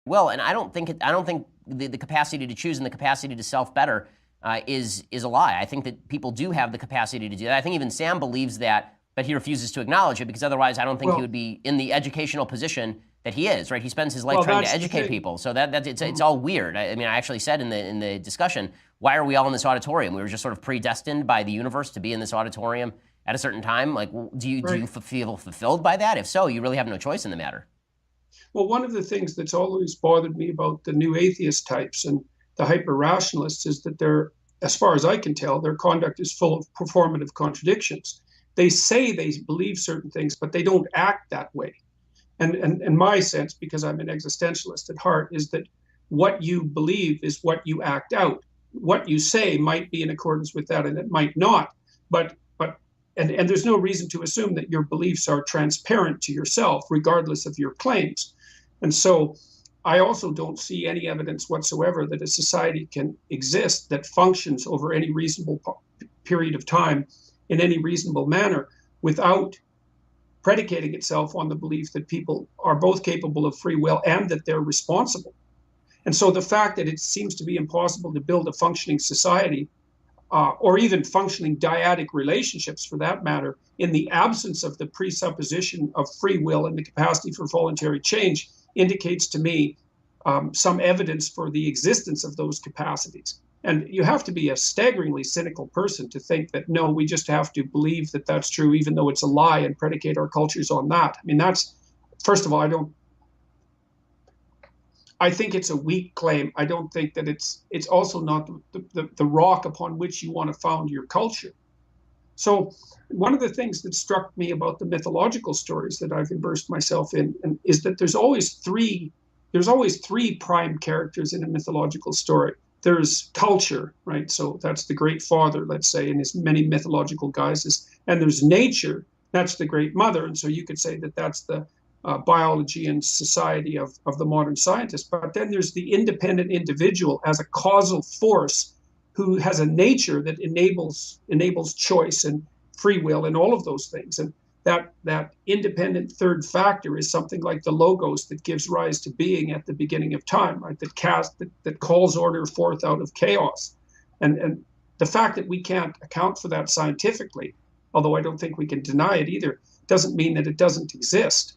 will, and I don't think the capacity to choose and the capacity to self-better is a lie. I think that people do have the capacity to do that. I think even Sam believes that, but he refuses to acknowledge it because otherwise I don't think he would be in the educational position that he is, right? He spends his life trying to educate people. So it's all weird. I mean, I actually said in the discussion, why are we all in this auditorium? We were just sort of predestined by the universe to be in this auditorium at a certain time. Like, do you feel fulfilled by that? If so, you really have no choice in the matter. Well, one of the things that's always bothered me about the new atheist types and the hyper-rationalists is that they're, as far as I can tell, their conduct is full of performative contradictions. They say they believe certain things, but they don't act that way. And my sense, because I'm an existentialist at heart, is that what you believe is what you act out. What you say might be in accordance with that, and it might not. But there's no reason to assume that your beliefs are transparent to yourself, regardless of your claims. And so I also don't see any evidence whatsoever that a society can exist that functions over any reasonable period of time in any reasonable manner without predicating itself on the belief that people are both capable of free will and that they're responsible. And so the fact that it seems to be impossible to build a functioning society or even functioning dyadic relationships for that matter, in the absence of the presupposition of free will and the capacity for voluntary change, indicates to me some evidence for the existence of those capacities. And you have to be a staggeringly cynical person to think that, no, we just have to believe that that's true, even though it's a lie, and predicate our cultures on that. I mean, that's, first of all, I think it's a weak claim. I don't think that it's also not the rock upon which you want to found your culture. So one of the things that struck me about the mythological stories that I've immersed myself in is that there's always three prime characters in a mythological story. There's culture, right? So that's the great father, let's say, in his many mythological guises. And there's nature, that's the great mother. And so you could say that that's the biology and society of the modern scientist. But then there's the independent individual as a causal force who has a nature that enables choice and free will and all of those things. And that independent third factor is something like the logos that gives rise to being at the beginning of time, right? That calls order forth out of chaos. And the fact that we can't account for that scientifically, although I don't think we can deny it either, doesn't mean that it doesn't exist.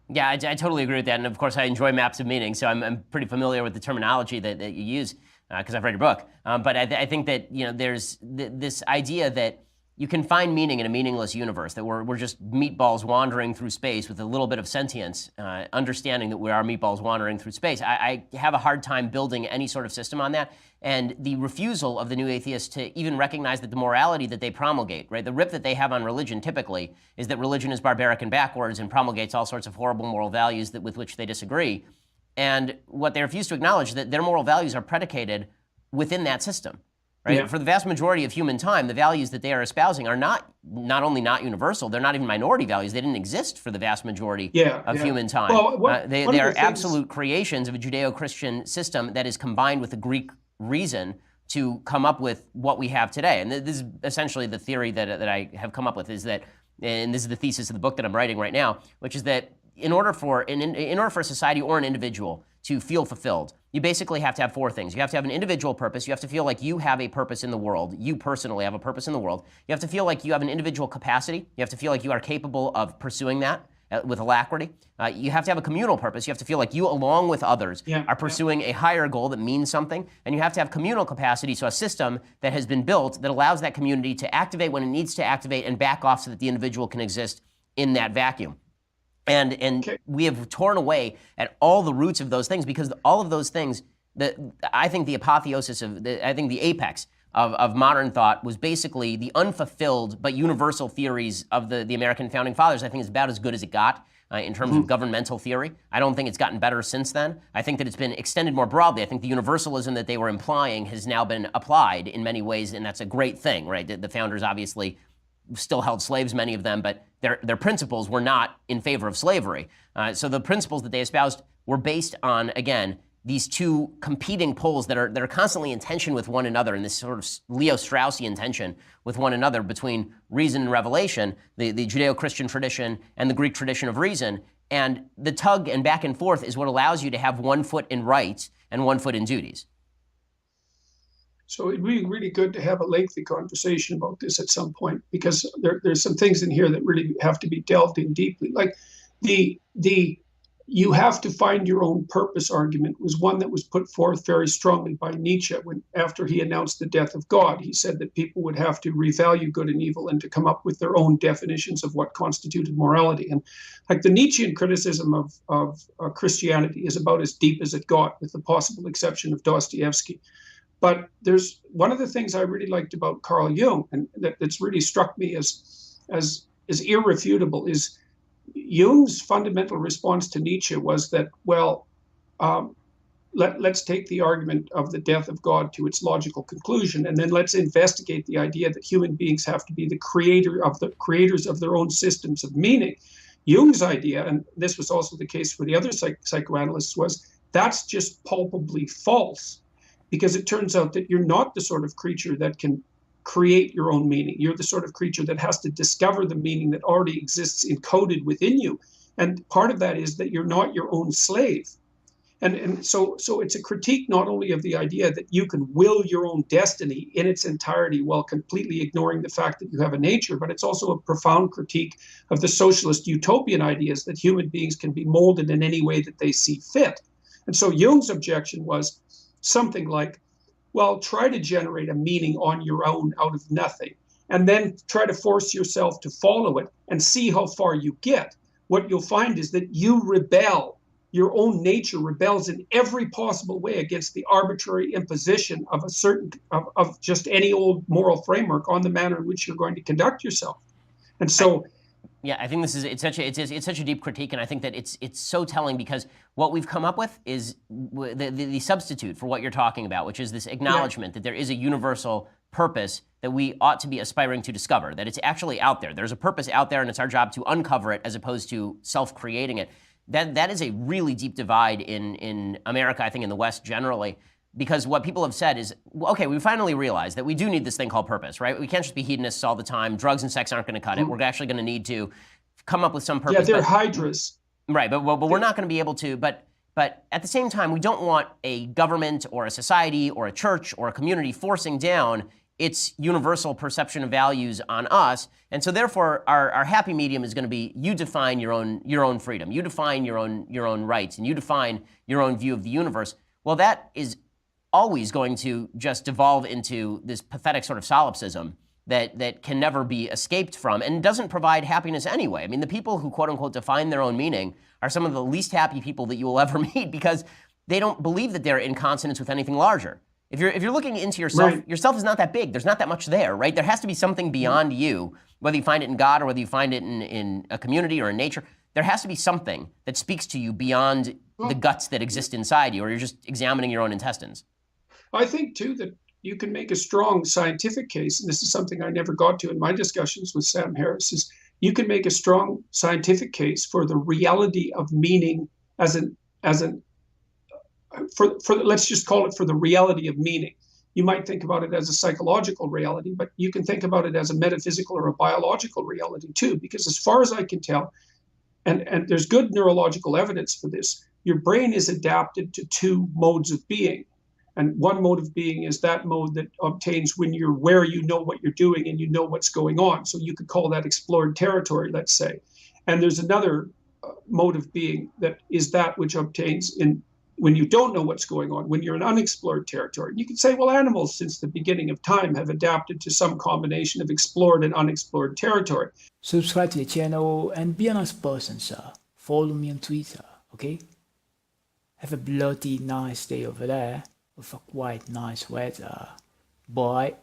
Yeah, I totally agree with that. And of course, I enjoy maps of meaning, so I'm pretty familiar with the terminology that you use because I've read your book. But I think that there's this idea that you can find meaning in a meaningless universe, that we're just meatballs wandering through space with a little bit of sentience, understanding that we are meatballs wandering through space. I have a hard time building any sort of system on that. And the refusal of the new atheists to even recognize that the morality that they promulgate, right, the rip that they have on religion typically is that religion is barbaric and backwards and promulgates all sorts of horrible moral values with which they disagree. And what they refuse to acknowledge is that their moral values are predicated within that system. Right? Yeah. For the vast majority of human time, the values that they are espousing are not only not universal, they're not even minority values. They didn't exist for the vast majority of human time. Well, they are absolute creations of a Judeo-Christian system that is combined with the Greek reason to come up with what we have today. And this is essentially the theory that I have come up with, is that, and this is the thesis of the book that I'm writing right now, which is that in order for a society or an individual to feel fulfilled, you basically have to have four things. You have to have an individual purpose. You have to feel like you have a purpose in the world. You personally have a purpose in the world. You have to feel like you have an individual capacity. You have to feel like you are capable of pursuing that with alacrity. You have to have a communal purpose. You have to feel like you, along with others, are pursuing a higher goal that means something. And you have to have communal capacity, so a system that has been built that allows that community to activate when it needs to activate and back off so that the individual can exist in that vacuum. And we have torn away at all the roots of those things, because all of those things, I think the apotheosis the apex of modern thought was basically the unfulfilled but universal theories of the American founding fathers. I think it's about as good as it got in terms of governmental theory. I don't think it's gotten better since then. I think that it's been extended more broadly. I think the universalism that they were implying has now been applied in many ways, and that's a great thing, right? The founders obviously still held slaves, many of them, but their principles were not in favor of slavery. So the principles that they espoused were based on, again, these two competing poles that are constantly in tension with one another, in this sort of Leo Straussian tension with one another between reason and revelation, the Judeo-Christian tradition and the Greek tradition of reason. And the tug and back and forth is what allows you to have one foot in rights and one foot in duties. So it'd be really good to have a lengthy conversation about this at some point, because there's some things in here that really have to be delved in deeply. Like the you have to find your own purpose argument was one that was put forth very strongly by Nietzsche when, after he announced the death of God. He said that people would have to revalue good and evil and to come up with their own definitions of what constituted morality. And like the Nietzschean criticism of Christianity is about as deep as it got, with the possible exception of Dostoevsky. But there's one of the things I really liked about Carl Jung, and that's really struck me as irrefutable, is Jung's fundamental response to Nietzsche was that, well, let's take the argument of the death of God to its logical conclusion, and then let's investigate the idea that human beings have to be the creators of their own systems of meaning. Jung's idea, and this was also the case for the other psychoanalysts, was that's just palpably false, because it turns out that you're not the sort of creature that can create your own meaning. You're the sort of creature that has to discover the meaning that already exists encoded within you. And part of that is that you're not your own slave. And so it's a critique not only of the idea that you can will your own destiny in its entirety while completely ignoring the fact that you have a nature, but it's also a profound critique of the socialist utopian ideas that human beings can be molded in any way that they see fit. And so Jung's objection was something like, well, try to generate a meaning on your own out of nothing, and then try to force yourself to follow it and see how far you get. What you'll find is that you rebel. Your own nature rebels in every possible way against the arbitrary imposition of of just any old moral framework on the manner in which you're going to conduct yourself. And so, yeah, I think it's such a deep critique, and I think that it's so telling, because what we've come up with is the substitute for what you're talking about, which is this acknowledgement that there is a universal purpose that we ought to be aspiring to discover, that it's actually out there. There's a purpose out there, and it's our job to uncover it as opposed to self-creating it. That is a really deep divide in America, I think in the West generally, because what people have said is, okay, we finally realized that we do need this thing called purpose, right? We can't just be hedonists all the time. Drugs and sex aren't going to cut it. We're actually going to need to come up with some purpose. Yeah, they're hydras. Right, but we're not going to be able to. But at the same time, we don't want a government or a society or a church or a community forcing down its universal perception of values on us. And so therefore, our happy medium is going to be, you define your own freedom, you define your own rights, and you define your own view of the universe. Well, that is always going to just devolve into this pathetic sort of solipsism that can never be escaped from and doesn't provide happiness anyway. I mean, the people who quote unquote define their own meaning are some of the least happy people that you will ever meet, because they don't believe that they're in consonance with anything larger. If you're looking into yourself, right, yourself is not that big. There's not that much there, right? There has to be something beyond you, whether you find it in God or whether you find it in a community or in nature. There has to be something that speaks to you beyond the guts that exist inside you, or you're just examining your own intestines. I think, too, that you can make a strong scientific case, and this is something I never got to in my discussions with Sam Harris, is you can make a strong scientific case for the reality of meaning let's just call it for the reality of meaning. You might think about it as a psychological reality, but you can think about it as a metaphysical or a biological reality too, because as far as I can tell, and there's good neurological evidence for this, your brain is adapted to two modes of being. And one mode of being is that mode that obtains when you're where you know what you're doing and you know what's going on. So you could call that explored territory, let's say. And there's another mode of being that is that which obtains when you don't know what's going on, when you're in unexplored territory. You could say, well, animals since the beginning of time have adapted to some combination of explored and unexplored territory. Subscribe to the channel and be a nice person, sir. Follow me on Twitter, okay? Have a bloody nice day over there with a quite nice weather. Bye.